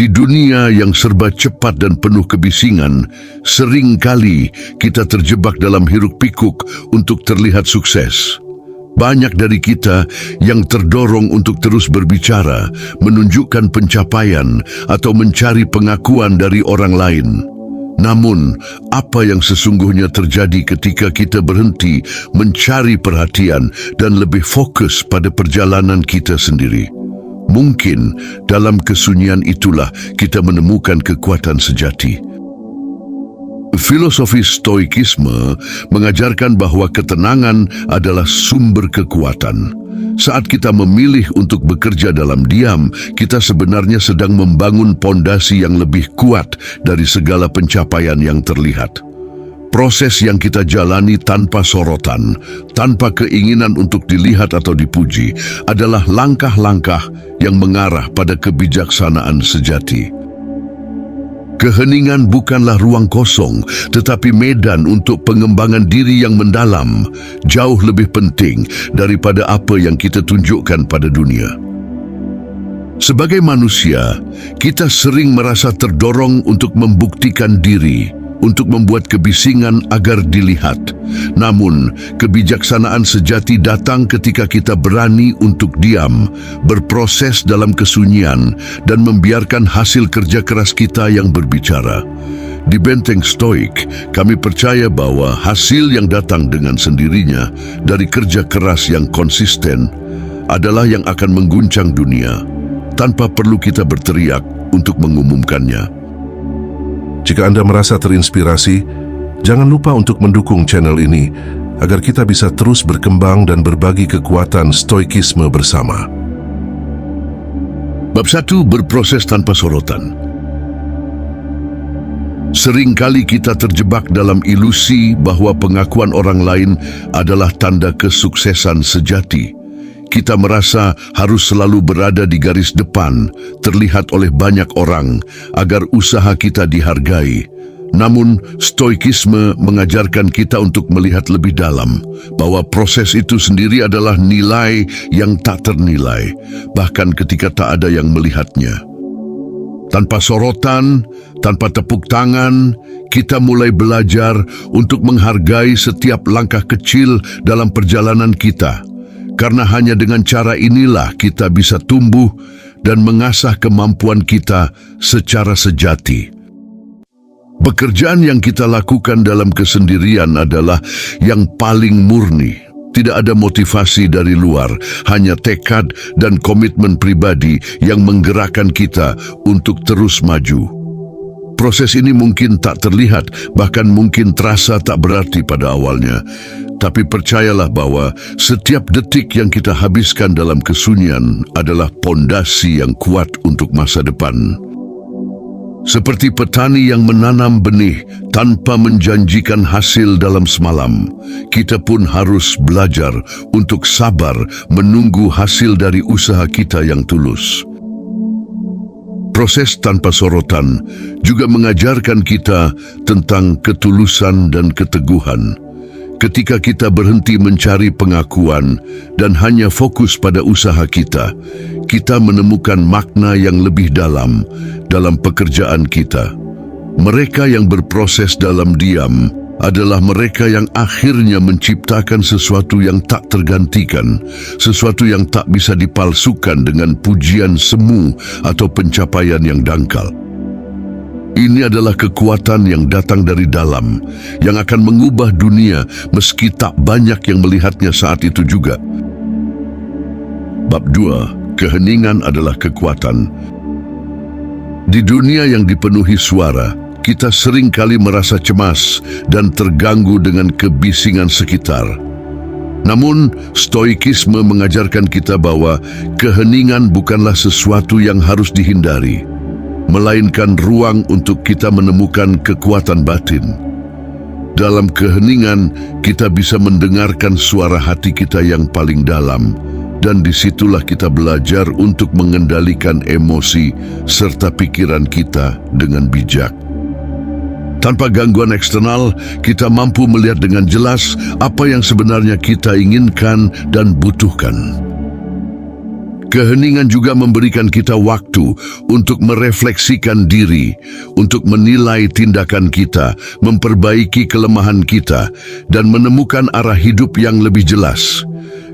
Di dunia yang serba cepat dan penuh kebisingan, seringkali kita terjebak dalam hiruk-pikuk untuk terlihat sukses. Banyak dari kita yang terdorong untuk terus berbicara, menunjukkan pencapaian, atau mencari pengakuan dari orang lain. Namun, apa yang sesungguhnya terjadi ketika kita berhenti mencari perhatian dan lebih fokus pada perjalanan kita sendiri? Mungkin dalam kesunyian itulah kita menemukan kekuatan sejati. Filosofi Stoikisme mengajarkan bahwa ketenangan adalah sumber kekuatan. Saat kita memilih untuk bekerja dalam diam, kita sebenarnya sedang membangun pondasi yang lebih kuat dari segala pencapaian yang terlihat. Proses yang kita jalani tanpa sorotan, tanpa keinginan untuk dilihat atau dipuji, adalah langkah-langkah yang mengarah pada kebijaksanaan sejati. Keheningan bukanlah ruang kosong, tetapi medan untuk pengembangan diri yang mendalam, jauh lebih penting daripada apa yang kita tunjukkan pada dunia. Sebagai manusia, kita sering merasa terdorong untuk membuktikan diri, untuk membuat kebisingan agar dilihat. Namun, kebijaksanaan sejati datang ketika kita berani untuk diam, berproses dalam kesunyian, dan membiarkan hasil kerja keras kita yang berbicara. Di Benteng Stoik, kami percaya bahwa hasil yang datang dengan sendirinya dari kerja keras yang konsisten adalah yang akan mengguncang dunia, tanpa perlu kita berteriak untuk mengumumkannya. Jika Anda merasa terinspirasi, jangan lupa untuk mendukung channel ini agar kita bisa terus berkembang dan berbagi kekuatan stoikisme bersama. Bab 1, berproses tanpa sorotan. Seringkali kita terjebak dalam ilusi bahwa pengakuan orang lain adalah tanda kesuksesan sejati. Kita merasa harus selalu berada di garis depan, terlihat oleh banyak orang, agar usaha kita dihargai. Namun, Stoikisme mengajarkan kita untuk melihat lebih dalam, bahwa proses itu sendiri adalah nilai yang tak ternilai, bahkan ketika tak ada yang melihatnya. Tanpa sorotan, tanpa tepuk tangan, kita mulai belajar untuk menghargai setiap langkah kecil dalam perjalanan kita. Karena hanya dengan cara inilah kita bisa tumbuh dan mengasah kemampuan kita secara sejati. Pekerjaan yang kita lakukan dalam kesendirian adalah yang paling murni. Tidak ada motivasi dari luar, hanya tekad dan komitmen pribadi yang menggerakkan kita untuk terus maju. Proses ini mungkin tak terlihat, bahkan mungkin terasa tak berarti pada awalnya. Tapi percayalah bahwa setiap detik yang kita habiskan dalam kesunyian adalah pondasi yang kuat untuk masa depan. Seperti petani yang menanam benih tanpa menjanjikan hasil dalam semalam, kita pun harus belajar untuk sabar menunggu hasil dari usaha kita yang tulus. Proses tanpa sorotan juga mengajarkan kita tentang ketulusan dan keteguhan. Ketika kita berhenti mencari pengakuan dan hanya fokus pada usaha kita, kita menemukan makna yang lebih dalam pekerjaan kita. Mereka yang berproses dalam diam adalah mereka yang akhirnya menciptakan sesuatu yang tak tergantikan, sesuatu yang tak bisa dipalsukan dengan pujian semu atau pencapaian yang dangkal. Ini adalah kekuatan yang datang dari dalam, yang akan mengubah dunia meski tak banyak yang melihatnya saat itu juga. Bab 2, keheningan adalah kekuatan. Di dunia yang dipenuhi suara, kita seringkali merasa cemas dan terganggu dengan kebisingan sekitar. Namun, Stoikisme mengajarkan kita bahwa keheningan bukanlah sesuatu yang harus dihindari, melainkan ruang untuk kita menemukan kekuatan batin. Dalam keheningan, kita bisa mendengarkan suara hati kita yang paling dalam, dan disitulah kita belajar untuk mengendalikan emosi serta pikiran kita dengan bijak. Tanpa gangguan eksternal, kita mampu melihat dengan jelas apa yang sebenarnya kita inginkan dan butuhkan. Keheningan juga memberikan kita waktu untuk merefleksikan diri, untuk menilai tindakan kita, memperbaiki kelemahan kita, dan menemukan arah hidup yang lebih jelas.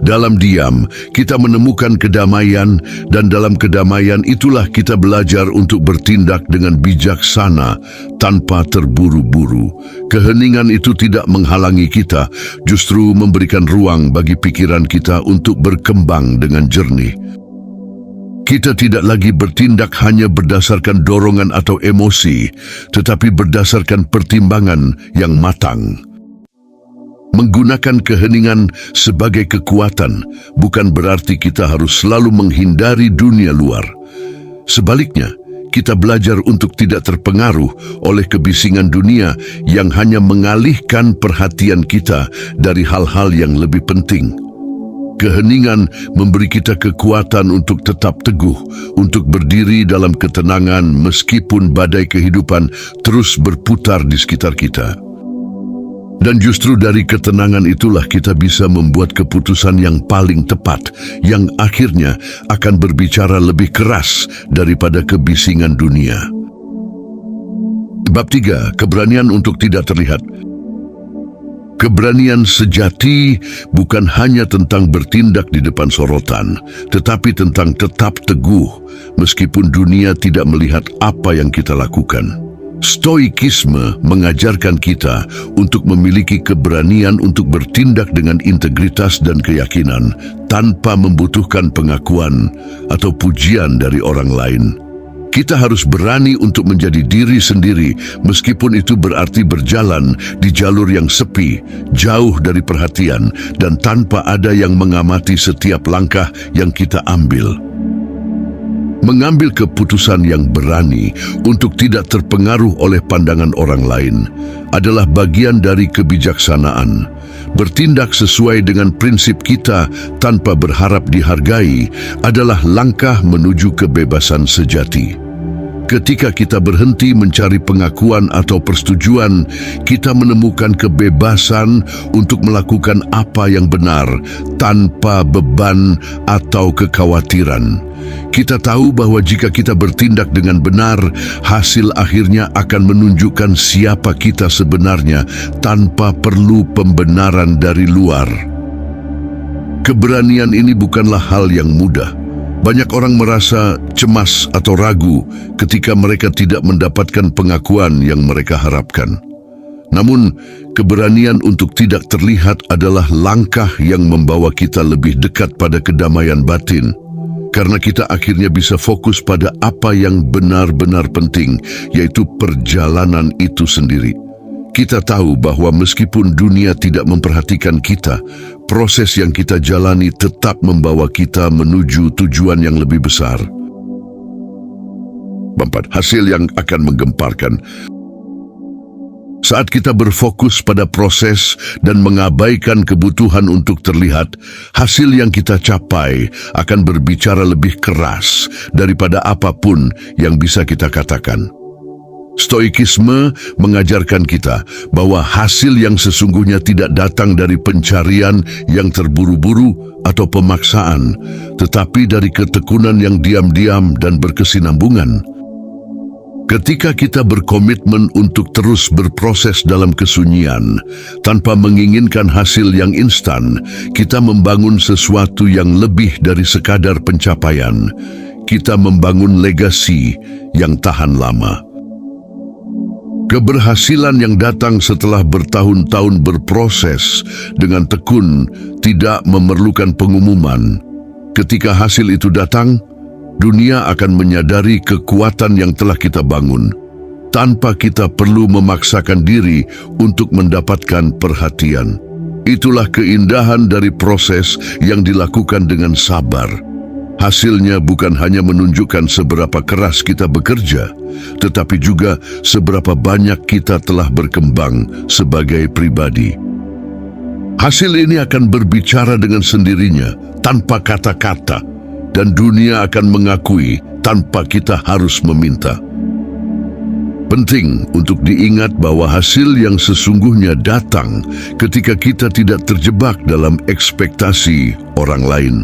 Dalam diam, kita menemukan kedamaian, dan dalam kedamaian itulah kita belajar untuk bertindak dengan bijaksana tanpa terburu-buru. Keheningan itu tidak menghalangi kita, justru memberikan ruang bagi pikiran kita untuk berkembang dengan jernih. Kita tidak lagi bertindak hanya berdasarkan dorongan atau emosi, tetapi berdasarkan pertimbangan yang matang. Menggunakan keheningan sebagai kekuatan bukan berarti kita harus selalu menghindari dunia luar. Sebaliknya, kita belajar untuk tidak terpengaruh oleh kebisingan dunia yang hanya mengalihkan perhatian kita dari hal-hal yang lebih penting. Keheningan memberi kita kekuatan untuk tetap teguh, untuk berdiri dalam ketenangan meskipun badai kehidupan terus berputar di sekitar kita. Dan justru dari ketenangan itulah kita bisa membuat keputusan yang paling tepat, yang akhirnya akan berbicara lebih keras daripada kebisingan dunia. Bab 3, keberanian untuk tidak terlihat. Keberanian sejati bukan hanya tentang bertindak di depan sorotan, tetapi tentang tetap teguh meskipun dunia tidak melihat apa yang kita lakukan. Stoikisme mengajarkan kita untuk memiliki keberanian untuk bertindak dengan integritas dan keyakinan tanpa membutuhkan pengakuan atau pujian dari orang lain. Kita harus berani untuk menjadi diri sendiri meskipun itu berarti berjalan di jalur yang sepi, jauh dari perhatian, dan tanpa ada yang mengamati setiap langkah yang kita ambil. Mengambil keputusan yang berani untuk tidak terpengaruh oleh pandangan orang lain adalah bagian dari kebijaksanaan. Bertindak sesuai dengan prinsip kita tanpa berharap dihargai adalah langkah menuju kebebasan sejati. Ketika kita berhenti mencari pengakuan atau persetujuan, kita menemukan kebebasan untuk melakukan apa yang benar tanpa beban atau kekhawatiran. Kita tahu bahwa jika kita bertindak dengan benar, hasil akhirnya akan menunjukkan siapa kita sebenarnya tanpa perlu pembenaran dari luar. Keberanian ini bukanlah hal yang mudah. Banyak orang merasa cemas atau ragu ketika mereka tidak mendapatkan pengakuan yang mereka harapkan. Namun, keberanian untuk tidak terlihat adalah langkah yang membawa kita lebih dekat pada kedamaian batin, karena kita akhirnya bisa fokus pada apa yang benar-benar penting, yaitu perjalanan itu sendiri. Kita tahu bahwa meskipun dunia tidak memperhatikan kita, proses yang kita jalani tetap membawa kita menuju tujuan yang lebih besar. 4. Hasil yang akan menggemparkan. Saat kita berfokus pada proses dan mengabaikan kebutuhan untuk terlihat, hasil yang kita capai akan berbicara lebih keras daripada apapun yang bisa kita katakan. Stoikisme mengajarkan kita bahwa hasil yang sesungguhnya tidak datang dari pencarian yang terburu-buru atau pemaksaan, tetapi dari ketekunan yang diam-diam dan berkesinambungan. Ketika kita berkomitmen untuk terus berproses dalam kesunyian, tanpa menginginkan hasil yang instan, kita membangun sesuatu yang lebih dari sekadar pencapaian. Kita membangun legasi yang tahan lama. Keberhasilan yang datang setelah bertahun-tahun berproses dengan tekun tidak memerlukan pengumuman. Ketika hasil itu datang, dunia akan menyadari kekuatan yang telah kita bangun, tanpa kita perlu memaksakan diri untuk mendapatkan perhatian. Itulah keindahan dari proses yang dilakukan dengan sabar. Hasilnya bukan hanya menunjukkan seberapa keras kita bekerja, tetapi juga seberapa banyak kita telah berkembang sebagai pribadi. Hasil ini akan berbicara dengan sendirinya, tanpa kata-kata, dan dunia akan mengakui tanpa kita harus meminta. Penting untuk diingat bahwa hasil yang sesungguhnya datang ketika kita tidak terjebak dalam ekspektasi orang lain.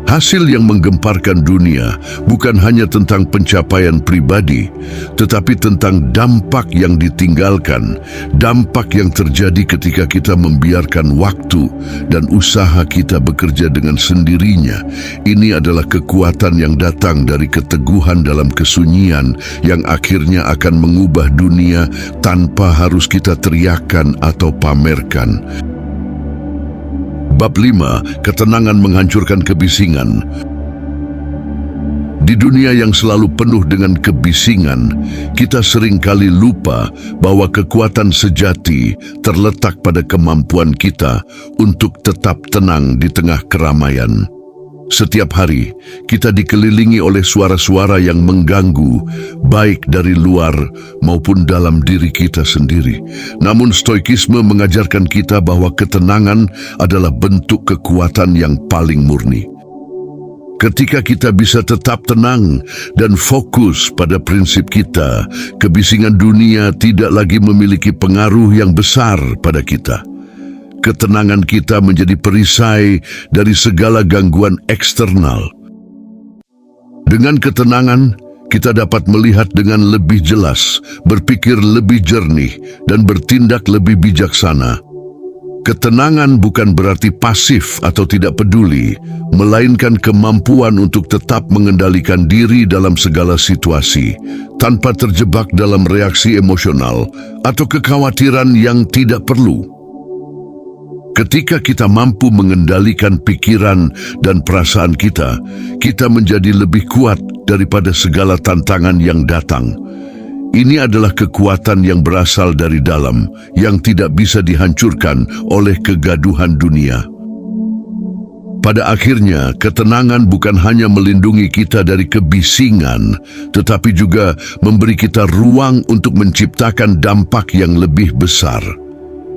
Hasil yang menggemparkan dunia bukan hanya tentang pencapaian pribadi, tetapi tentang dampak yang ditinggalkan, dampak yang terjadi ketika kita membiarkan waktu dan usaha kita bekerja dengan sendirinya. Ini adalah kekuatan yang datang dari keteguhan dalam kesunyian yang akhirnya akan mengubah dunia tanpa harus kita teriakan atau pamerkan. Bab 5, ketenangan menghancurkan kebisingan. Di dunia yang selalu penuh dengan kebisingan, kita seringkali lupa bahwa kekuatan sejati terletak pada kemampuan kita untuk tetap tenang di tengah keramaian. Setiap hari, kita dikelilingi oleh suara-suara yang mengganggu, baik dari luar maupun dalam diri kita sendiri. Namun stoikisme mengajarkan kita bahwa ketenangan adalah bentuk kekuatan yang paling murni. Ketika kita bisa tetap tenang dan fokus pada prinsip kita, kebisingan dunia tidak lagi memiliki pengaruh yang besar pada kita. Ketenangan kita menjadi perisai dari segala gangguan eksternal. Dengan ketenangan, kita dapat melihat dengan lebih jelas, berpikir lebih jernih, dan bertindak lebih bijaksana. Ketenangan bukan berarti pasif atau tidak peduli, melainkan kemampuan untuk tetap mengendalikan diri dalam segala situasi, tanpa terjebak dalam reaksi emosional atau kekhawatiran yang tidak perlu. Ketika kita mampu mengendalikan pikiran dan perasaan kita, kita menjadi lebih kuat daripada segala tantangan yang datang. Ini adalah kekuatan yang berasal dari dalam, yang tidak bisa dihancurkan oleh kegaduhan dunia. Pada akhirnya, ketenangan bukan hanya melindungi kita dari kebisingan, tetapi juga memberi kita ruang untuk menciptakan dampak yang lebih besar.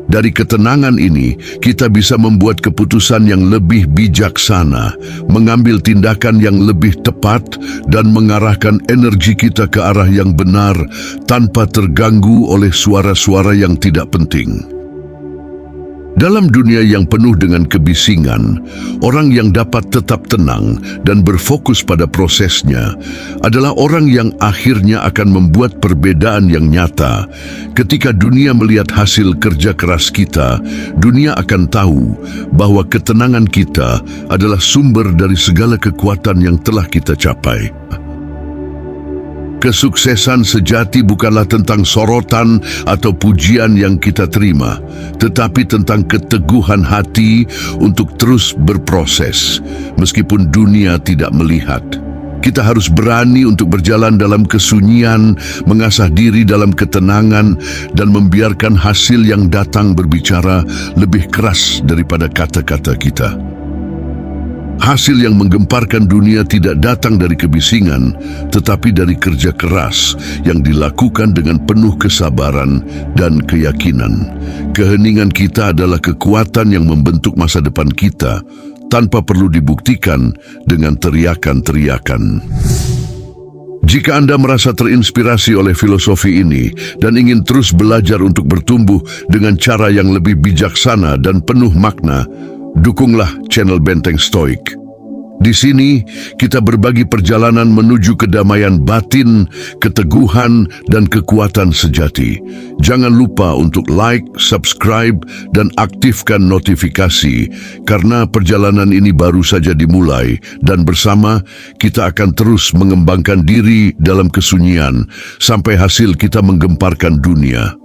Dari ketenangan ini, kita bisa membuat keputusan yang lebih bijaksana, mengambil tindakan yang lebih tepat, dan mengarahkan energi kita ke arah yang benar tanpa terganggu oleh suara-suara yang tidak penting. Dalam dunia yang penuh dengan kebisingan, orang yang dapat tetap tenang dan berfokus pada prosesnya adalah orang yang akhirnya akan membuat perbedaan yang nyata. Ketika dunia melihat hasil kerja keras kita, dunia akan tahu bahwa ketenangan kita adalah sumber dari segala kekuatan yang telah kita capai. Kesuksesan sejati bukanlah tentang sorotan atau pujian yang kita terima, tetapi tentang keteguhan hati untuk terus berproses, meskipun dunia tidak melihat. Kita harus berani untuk berjalan dalam kesunyian, mengasah diri dalam ketenangan, dan membiarkan hasil yang datang berbicara lebih keras daripada kata-kata kita. Hasil yang menggemparkan dunia tidak datang dari kebisingan, tetapi dari kerja keras yang dilakukan dengan penuh kesabaran dan keyakinan. Keheningan kita adalah kekuatan yang membentuk masa depan kita, tanpa perlu dibuktikan dengan teriakan-teriakan. Jika Anda merasa terinspirasi oleh filosofi ini dan ingin terus belajar untuk bertumbuh dengan cara yang lebih bijaksana dan penuh makna, dukunglah channel Benteng Stoik. Di sini, kita berbagi perjalanan menuju kedamaian batin, keteguhan, dan kekuatan sejati. Jangan lupa untuk like, subscribe, dan aktifkan notifikasi, karena perjalanan ini baru saja dimulai, dan bersama kita akan terus mengembangkan diri dalam kesunyian, sampai hasil kita menggemparkan dunia.